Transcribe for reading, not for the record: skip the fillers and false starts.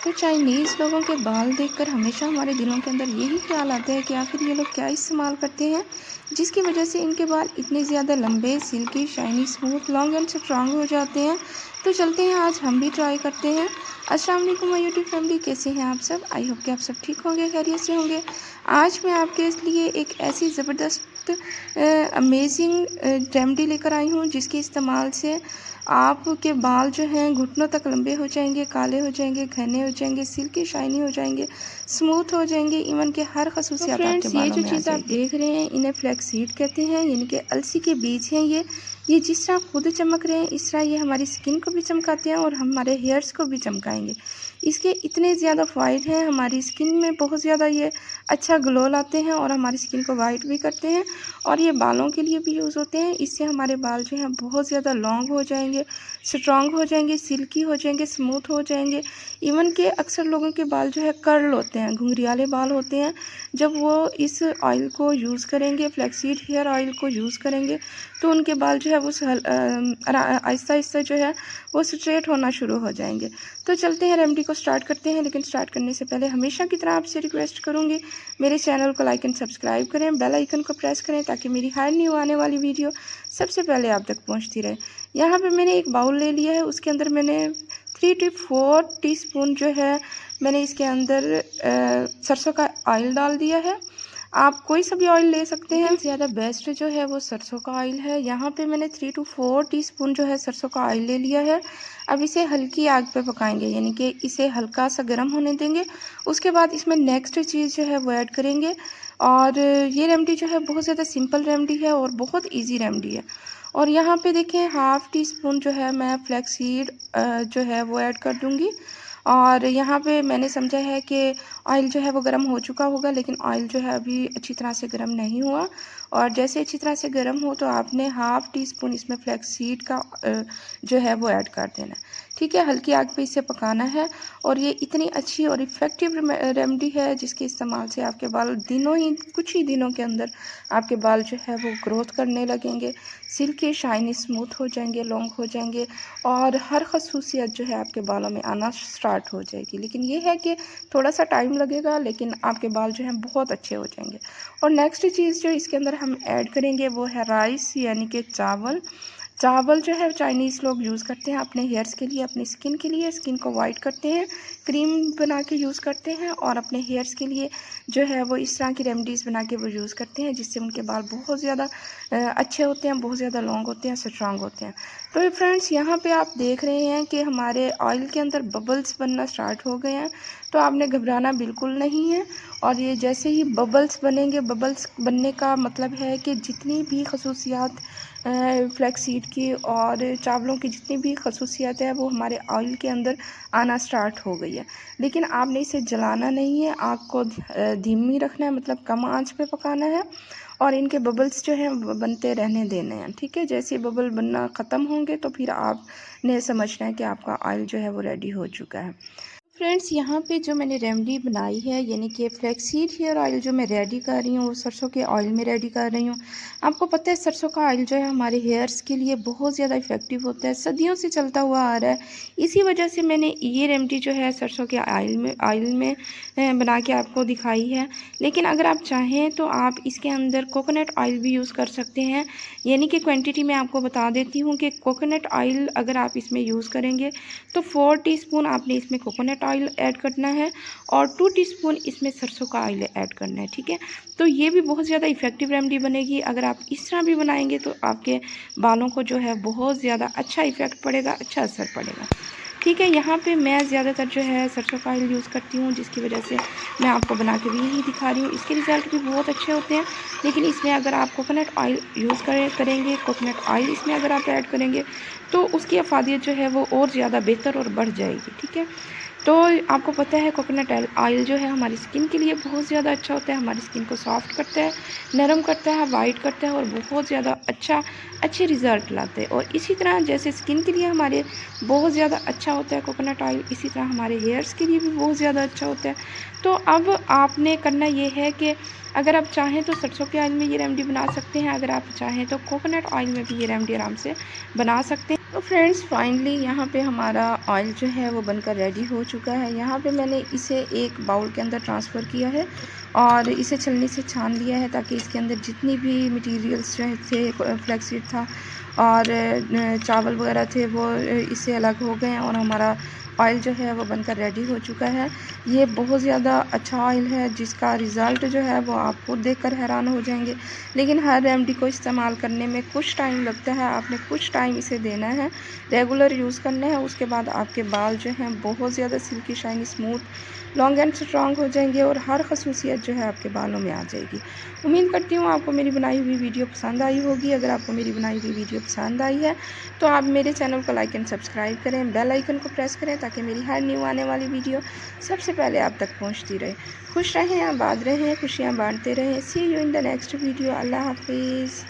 तो चाइनीज़ लोगों के बाल देखकर हमेशा हमारे दिलों के अंदर यही ख्याल आता है कि आखिर ये लोग क्या इस्तेमाल करते हैं जिसकी वजह से इनके बाल इतने ज़्यादा लंबे, silky, shiny, smooth, long and strong हो जाते हैं। तो चलते हैं, आज हम भी ट्राई करते हैं। अस्सलाम वालेकुम माय यूट्यूब फैमिली, कैसे हैं आप सब? आई होप कि आप सब ठीक होंगे, खैरियत से होंगे। आज मैं आपके लिए एक ऐसी ज़बरदस्त अमेजिंग रेमेडी लेकर आई हूँ जिसके इस्तेमाल से आपके बाल जो हैं घुटनों तक लंबे हो जाएंगे, काले हो जाएंगे, घने हो जाएंगे, सिल्की शाइनी हो जाएंगे, स्मूथ हो जाएंगे, इवन के हर तो खसूसियात आपके फ्रेंड्स, ये बालों जो में आ चीज़ आप जाएगी। देख रहे हैं इन्हें फ्लैक्स सीड कहते हैं, यानी कि अलसी के बीज हैं। ये जिस तरह खुद चमक रहे हैं इस तरह ये हमारी स्किन को भी चमकाते हैं और हमारे हेयर्स को भी चमकाएंगे। इसके इतने ज़्यादा फ़ायदे हैं, हमारी स्किन में बहुत ज़्यादा ये अच्छा ग्लो लाते हैं और हमारी स्किन को वाइट भी करते हैं। और ये बालों के लिए भी यूज़ होते हैं। इससे हमारे बाल जो हैं बहुत ज़्यादा लॉन्ग हो जाएंगे, स्ट्रॉन्ग हो जाएंगे, सिल्की हो जाएंगे, स्मूथ हो जाएंगे। इवन के अक्सर लोगों के बाल जो है कर्ल होते हैं, घुंघरियाले बाल होते हैं। जब वो इस ऑयल को यूज़ करेंगे, फ्लैक्सीड हेयर ऑयल को यूज़ करेंगे, तो उनके बाल जो है वो आहिस्ता आहिस्ता जो है वो स्ट्रेट होना शुरू हो जाएंगे। तो चलते हैं, रेमेडी को स्टार्ट करते हैं। लेकिन स्टार्ट करने से पहले हमेशा की तरह आपसे रिक्वेस्ट करूँगी, मेरे चैनल को लाइक एंड सब्सक्राइब करें, बेल आइकन को प्रेस करें ताकि मेरी हर न्यू आने वाली वीडियो सबसे पहले आप तक पहुँचती रहे। यहाँ पर मैंने एक बाउल ले लिया है, उसके अंदर मैंने 3 to 4 टीस्पून जो है मैंने इसके अंदर सरसों का ऑयल डाल दिया है। आप कोई सा भी ऑयल ले सकते हैं, ज़्यादा बेस्ट जो है वो सरसों का ऑयल है। यहाँ पे मैंने 3 to 4 टीस्पून जो है सरसों का ऑयल ले लिया है। अब इसे हल्की आग पे पकाएंगे, यानी कि इसे हल्का सा गर्म होने देंगे। उसके बाद इसमें नेक्स्ट चीज़ जो है वो ऐड करेंगे। और ये रेमेडी जो है बहुत ज़्यादा सिंपल रेमेडी है और बहुत ईजी रेमेडी है। और यहाँ पे देखें, हाफ़ टी स्पून जो है मैं फ्लैक्सीड जो है वो ऐड कर दूँगी। और यहाँ पे मैंने समझा है कि ऑयल जो है वो गर्म हो चुका होगा, लेकिन ऑयल जो है अभी अच्छी तरह से गर्म नहीं हुआ। और जैसे अच्छी तरह से गर्म हो तो आपने हाफ़ टी स्पून इसमें फ्लैक्सीड का जो है वो ऐड कर देना है। ठीक है, हल्की आग पे इसे पकाना है। और ये इतनी अच्छी और इफ़ेक्टिव रेमेडी है जिसके इस्तेमाल से आपके बाल कुछ ही दिनों के अंदर आपके बाल जो है वो ग्रोथ करने लगेंगे, सिल्की शाइनी स्मूथ हो जाएंगे, लॉन्ग हो जाएंगे और हर खसूसियत जो है आपके बालों में आना स्टार्ट हो जाएगी। लेकिन ये है कि थोड़ा सा टाइम लगेगा, लेकिन आपके बाल जो हैं बहुत अच्छे हो जाएंगे। और नेक्स्ट चीज़ जो इसके अंदर हम ऐड करेंगे वो है राइस, यानी कि चावल। चावल जो है चाइनीज़ लोग यूज़ करते हैं अपने हेयर्स के लिए, अपनी स्किन के लिए, स्किन को वाइट करते हैं, क्रीम बना के यूज़ करते हैं। और अपने हेयर्स के लिए जो है वो इस तरह की रेमेडीज़ बना के वो यूज़ करते हैं जिससे उनके बाल बहुत ज़्यादा अच्छे होते हैं, बहुत ज़्यादा लॉन्ग होते हैं, स्ट्रांग होते हैं। तो फ्रेंड्स, यहाँ पे आप देख रहे हैं कि हमारे ऑयल के अंदर बबल्स बनना स्टार्ट हो गए हैं। तो आपने घबराना बिल्कुल नहीं है। और ये जैसे ही बबल्स बनेंगे, बबल्स बनने का मतलब है कि जितनी भी खसूसियात फ्लैक्सीड की और चावलों की जितनी भी खसूसियात है वो हमारे ऑयल के अंदर आना स्टार्ट हो गई है। लेकिन आपने इसे जलाना नहीं है, आग को धीमी रखना है, मतलब कम आंच पे पकाना है। और इनके बबल्स जो हैं बनते रहने देने हैं। ठीक है, जैसे बबल बनना ख़त्म होंगे तो फिर आपने समझना है कि आपका ऑयल जो है वो रेडी हो चुका है। फ्रेंड्स, यहाँ पे जो मैंने रेमेडी बनाई है, यानी कि फ्लैक्सीड हेयर ऑयल जो मैं रेडी कर रही हूँ वो सरसों के ऑयल में रेडी कर रही हूँ। आपको पता है सरसों का ऑयल जो है हमारे हेयर्स के लिए बहुत ज़्यादा इफ़ेक्टिव होता है, सदियों से चलता हुआ आ रहा है। इसी वजह से मैंने ये रेमेडी जो है सरसों के ऑयल में बना के आपको दिखाई है। लेकिन अगर आप चाहें तो आप इसके अंदर कोकोनट ऑयल भी यूज़ कर सकते हैं। यानी कि क्वान्टिटी मैं आपको बता देती हूँ कि कोकोनट ऑयल अगर आप इसमें यूज़ करेंगे तो 4 टीस्पून आपने इसमें कोकोनट ऑयल ऐड करना है और 2 टीस्पून इसमें सरसों का ऑयल ऐड करना है। ठीक है, तो ये भी बहुत ज़्यादा इफ़ेक्टिव रेमेडी बनेगी। अगर आप इस तरह भी बनाएंगे तो आपके बालों को जो है बहुत ज़्यादा अच्छा इफ़ेक्ट पड़ेगा, अच्छा असर पड़ेगा। ठीक है, यहाँ पे मैं ज़्यादातर जो है सरसों का ऑयल यूज़ करती हूँ, जिसकी वजह से मैं आपको बना के भी यही दिखा रही हूँ। इसके रिज़ल्ट भी बहुत अच्छे होते हैं। लेकिन इसमें अगर आप कोकोनट ऑयल यूज़ करेंगे, कोकोनट ऑयल इसमें अगर आप ऐड करेंगे तो उसकी अफादियत जो है वो और ज़्यादा बेहतर और बढ़ जाएगी। ठीक है, तो आपको पता है कोकोनट ऑयल जो है हमारी स्किन के लिए बहुत ज़्यादा अच्छा होता है, हमारी स्किन को सॉफ्ट करता है, नरम करता है, वाइट करता है और बहुत ज़्यादा अच्छे रिज़ल्ट लाते हैं। और इसी तरह जैसे स्किन के लिए हमारे बहुत ज़्यादा अच्छा होता है कोकोनट ऑयल, इसी तरह हमारे हेयर्स के लिए भी बहुत ज़्यादा अच्छा होता है। तो अब आपने करना ये है कि अगर आप चाहें तो सरसों के ऑयल में ये रेमेडी बना सकते हैं, अगर आप चाहें तो कोकोनट ऑयल में भी ये रेमेडी आराम से बना सकते हैं। तो फ्रेंड्स फाइनली यहाँ पे हमारा ऑयल जो है वो बनकर रेडी हो चुका है। यहाँ पे मैंने इसे एक बाउल के अंदर ट्रांसफ़र किया है और इसे छलनी से छान लिया है ताकि इसके अंदर जितनी भी मटेरियल्स जो थे, फ्लैक्ससीड था और चावल वगैरह थे, वो इससे अलग हो गए हैं और हमारा ऑयल जो है वो बनकर रेडी हो चुका है। ये बहुत ज़्यादा अच्छा ऑयल है जिसका रिज़ल्ट जो है वो आप खुद देखकर हैरान हो जाएंगे। लेकिन हर रेमेडी को इस्तेमाल करने में कुछ टाइम लगता है, आपने कुछ टाइम इसे देना है, रेगुलर यूज़ करना है। उसके बाद आपके बाल जो हैं बहुत ज़्यादा silky, shiny, smooth, long and strong हो जाएंगे और हर खसूसियत जो है आपके बालों में आ जाएगी। उम्मीद करती हूँ आपको मेरी बनाई हुई वीडियो पसंद आई होगी। अगर आपको मेरी बनाई हुई वीडियो पसंद आई है तो आप मेरे चैनल को लाइक एंड सब्सक्राइब करें, बेल आइकन को प्रेस करें ताकि मेरी हर न्यू आने वाली वीडियो सबसे पहले आप तक पहुँचती रहे। खुश रहें, आबाद रहें, खुशियाँ बांटते रहें। See you in the next video. अल्लाह हाफिज़।